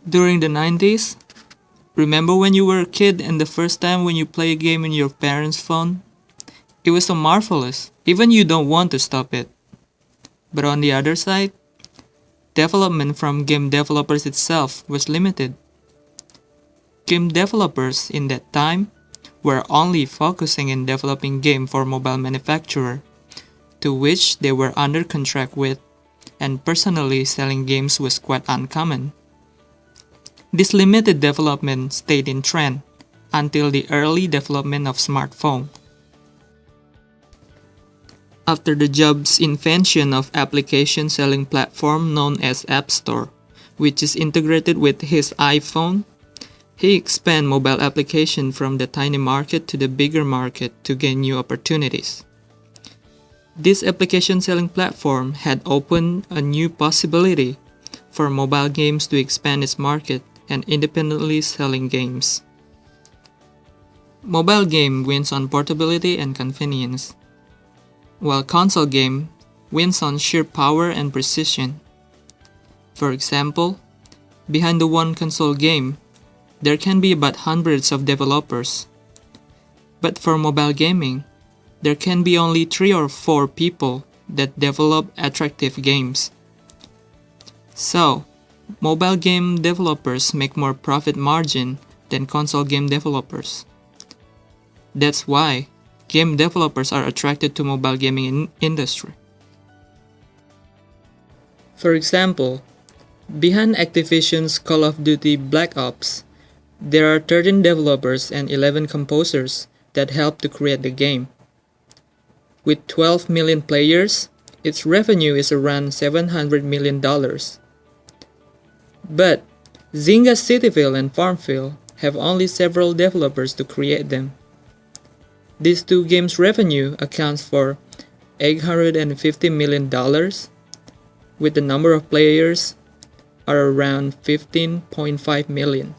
During the 90s, remember when you were a kid and the first time when you play a game in your parents' phone? It was so marvelous, even you don't want to stop it. But on the other side, development from game developers itself was limited. Game developers in that time were only focusing in developing game for mobile manufacturer, to which they were under contract with, and personally selling games was quite uncommon. This limited development stayed in trend until the early development of smartphone. After the Jobs' invention of application selling platform known as App Store, which is integrated with his iPhone, he expanded mobile application from the tiny market to the bigger market to gain new opportunities. This application selling platform had opened a new possibility for mobile games to expand its market and independently selling games. Mobile game wins on portability and convenience, while console game wins on sheer power and precision. For example, behind the one console game, there can be about hundreds of developers. But for mobile gaming, there can be only 3 or 4 people that develop attractive games. So, mobile game developers make more profit margin than console game developers. That's why game developers are attracted to mobile gaming industry. For example, behind Activision's Call of Duty Black Ops, there are 13 developers and 11 composers that help to create the game. With 12 million players, its revenue is around $700 million. But Zynga Cityville and Farmville have only several developers to create them. These two games' revenue accounts for $850 million, with the number of players are around 15.5 million.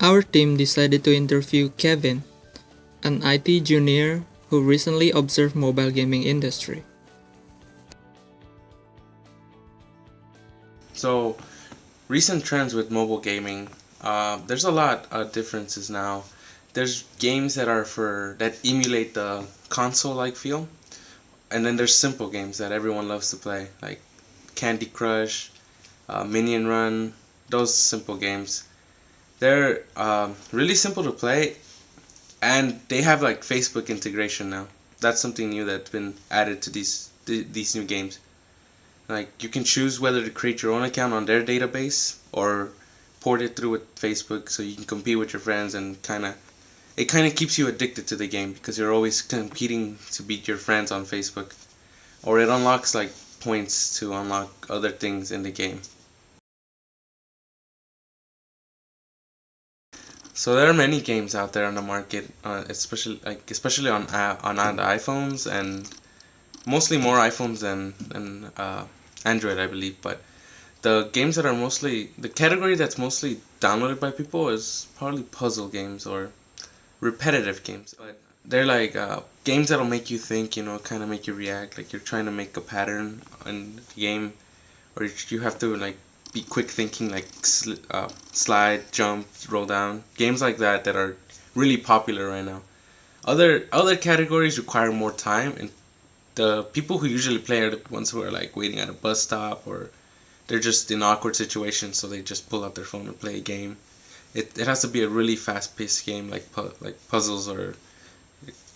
Our team decided to interview Kevin, an IT junior who recently observed mobile gaming industry. So, recent trends with mobile gaming, there's a lot of differences now. There's games that emulate the console-like feel, and then there's simple games that everyone loves to play, like Candy Crush, Minion Run, those simple games. They're really simple to play, and they have like Facebook integration now. That's something new that's been added to these new games. Like, you can choose whether to create your own account on their database or port it through with Facebook so you can compete with your friends, and it kind of keeps you addicted to the game because you're always competing to beat your friends on Facebook. Or it unlocks like points to unlock other things in the game. So there are many games out there on the market, especially on the iPhones, and mostly more iPhones than Android, I believe. But the category that's mostly downloaded by people is probably puzzle games or repetitive games. But they're like games that'll make you think, kind of make you react, like you're trying to make a pattern in the game, or you have to like be quick thinking, like slide, jump, roll down. Games like that are really popular right now. Other categories require more time, and the people who usually play are the ones who are like waiting at a bus stop, or they're just in awkward situations, so they just pull out their phone and play a game. It has to be a really fast-paced game, like puzzles or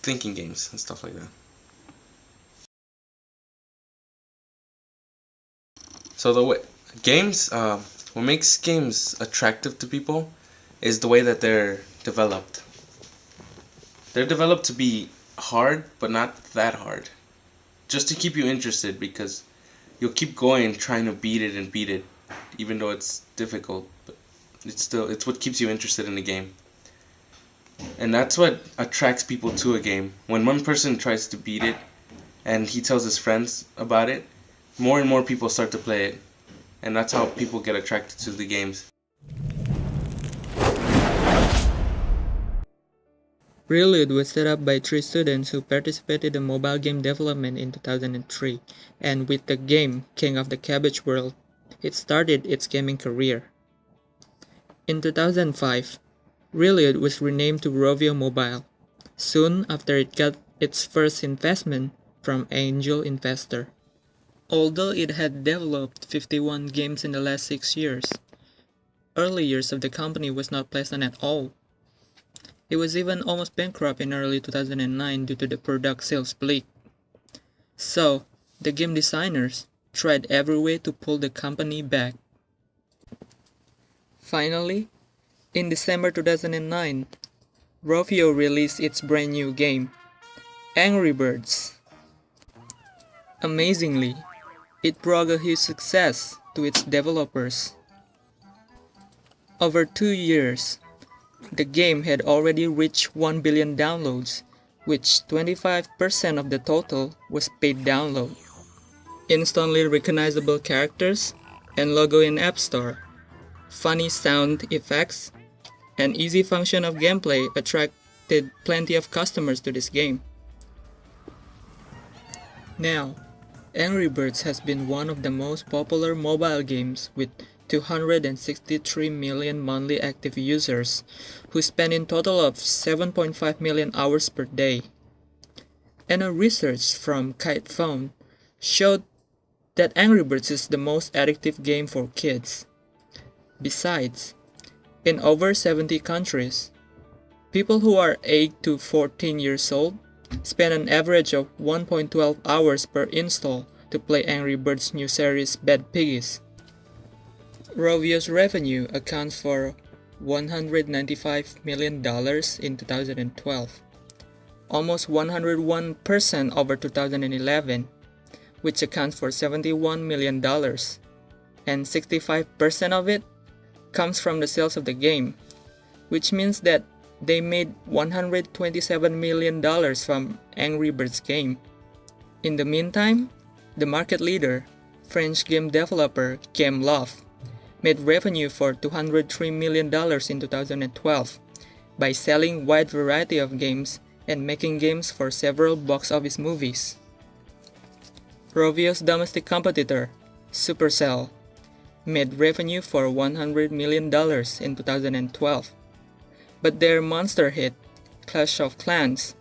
thinking games and stuff like that. So what makes games attractive to people is the way that they're developed. They're developed to be hard, but not that hard, just to keep you interested, because you'll keep going trying to beat it, even though it's difficult. But it's what keeps you interested in the game, and that's what attracts people to a game. When one person tries to beat it, and he tells his friends about it, more and more people start to play it, and that's how people get attracted to the games. Prelude was set up by 3 students who participated in mobile game development in 2003, and with the game King of the Cabbage World, it started its gaming career. In 2005, Reload was renamed to Rovio Mobile, soon after it got its first investment from angel investor. Although it had developed 51 games in the last 6 years, early years of the company was not pleasant at all. It was even almost bankrupt in early 2009 due to the product sales bleak. So, the game designers tried every way to pull the company back. Finally, in December 2009, Rovio released its brand new game, Angry Birds. Amazingly, it brought a huge success to its developers. Over 2 years, the game had already reached 1 billion downloads, which 25% of the total was paid download. Instantly recognizable characters and logo in App Store, funny sound effects, and easy function of gameplay attracted plenty of customers to this game. Now, Angry Birds has been one of the most popular mobile games with 263 million monthly active users who spend in total of 7.5 million hours per day. And a research from Kite Phone showed that Angry Birds is the most addictive game for kids. Besides, in over 70 countries, people who are 8 to 14 years old spend an average of 1.12 hours per install to play Angry Birds' new series Bad Piggies. Rovio's revenue accounts for $195 million in 2012, almost 101% over 2011, which accounts for $71 million, and 65% of it comes from the sales of the game, which means that they made $127 million from Angry Birds game. In the meantime, the market leader, French game developer Gameloft, made revenue for $203 million in 2012 by selling wide variety of games and making games for several box office movies. Rovio's domestic competitor, Supercell, made revenue for $100 million in 2012, but their monster hit, Clash of Clans,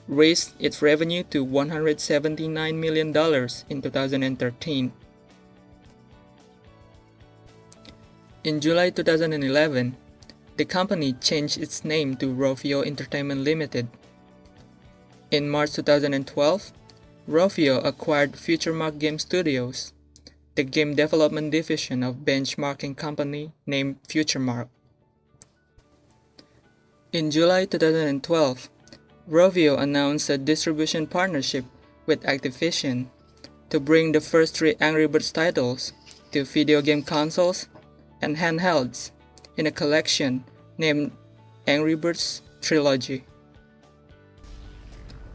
raised its revenue to $179 million in 2013. In July 2011, the company changed its name to Rovio Entertainment Limited. In March 2012, Rovio acquired FutureMark Game Studios, the game development division of benchmarking company named FutureMark. In July 2012, Rovio announced a distribution partnership with Activision to bring the first 3 Angry Birds titles to video game consoles and handhelds in a collection named Angry Birds Trilogy.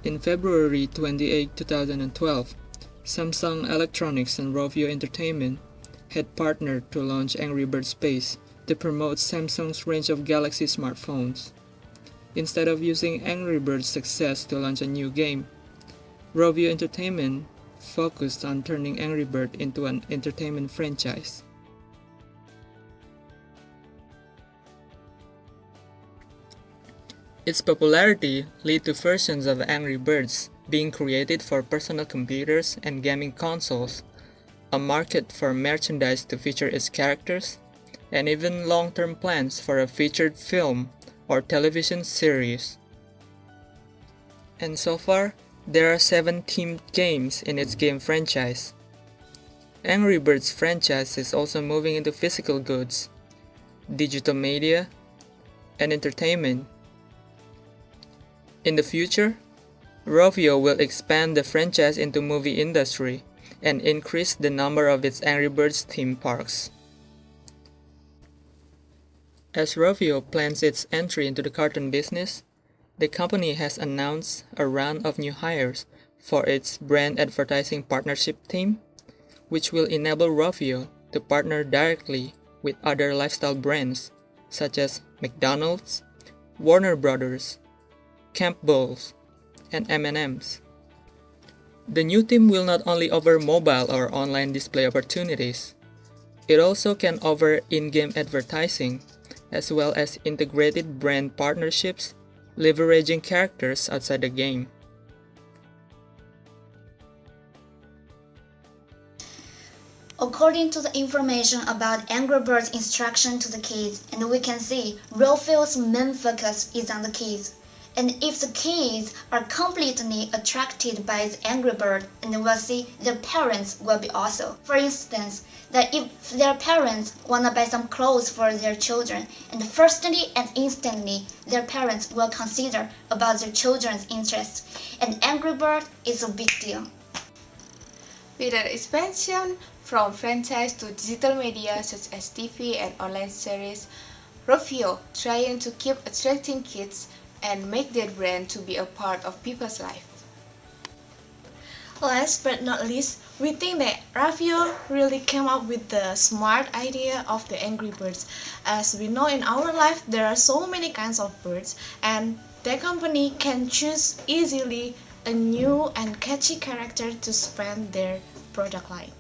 In February 28, 2012, Samsung Electronics and Rovio Entertainment had partnered to launch Angry Birds Space to promote Samsung's range of Galaxy smartphones. Instead of using Angry Birds' success to launch a new game, Rovio Entertainment focused on turning Angry Bird into an entertainment franchise. Its popularity led to versions of Angry Birds being created for personal computers and gaming consoles, a market for merchandise to feature its characters, and even long-term plans for a featured film or television series. And so far, there are 7 themed games in its game franchise. Angry Birds franchise is also moving into physical goods, digital media, and entertainment. In the future, Rovio will expand the franchise into movie industry and increase the number of its Angry Birds theme parks. As Rovio plans its entry into the cartoon business, the company has announced a round of new hires for its brand advertising partnership team, which will enable Rovio to partner directly with other lifestyle brands such as McDonald's, Warner Brothers, Campbell's, and M&M's. The new team will not only offer mobile or online display opportunities, It also can offer in-game advertising, as well as integrated brand partnerships, leveraging characters outside the game. According to the information about Angry Birds instruction to the kids, and we can see Rovio's main focus is on the kids. And if the kids are completely attracted by the Angry Bird, and we'll see their parents will be also. For instance, that if their parents wanna buy some clothes for their children, and firstly and instantly their parents will consider about their children's interests, and Angry Bird is a big deal. With the expansion from franchise to digital media such as TV and online series, Rovio trying to keep attracting kids and make their brand to be a part of people's life. Last but not least, we think that Rovio really came up with the smart idea of the Angry Birds. As we know in our life, there are so many kinds of birds, and the company can choose easily a new and catchy character to span their product line.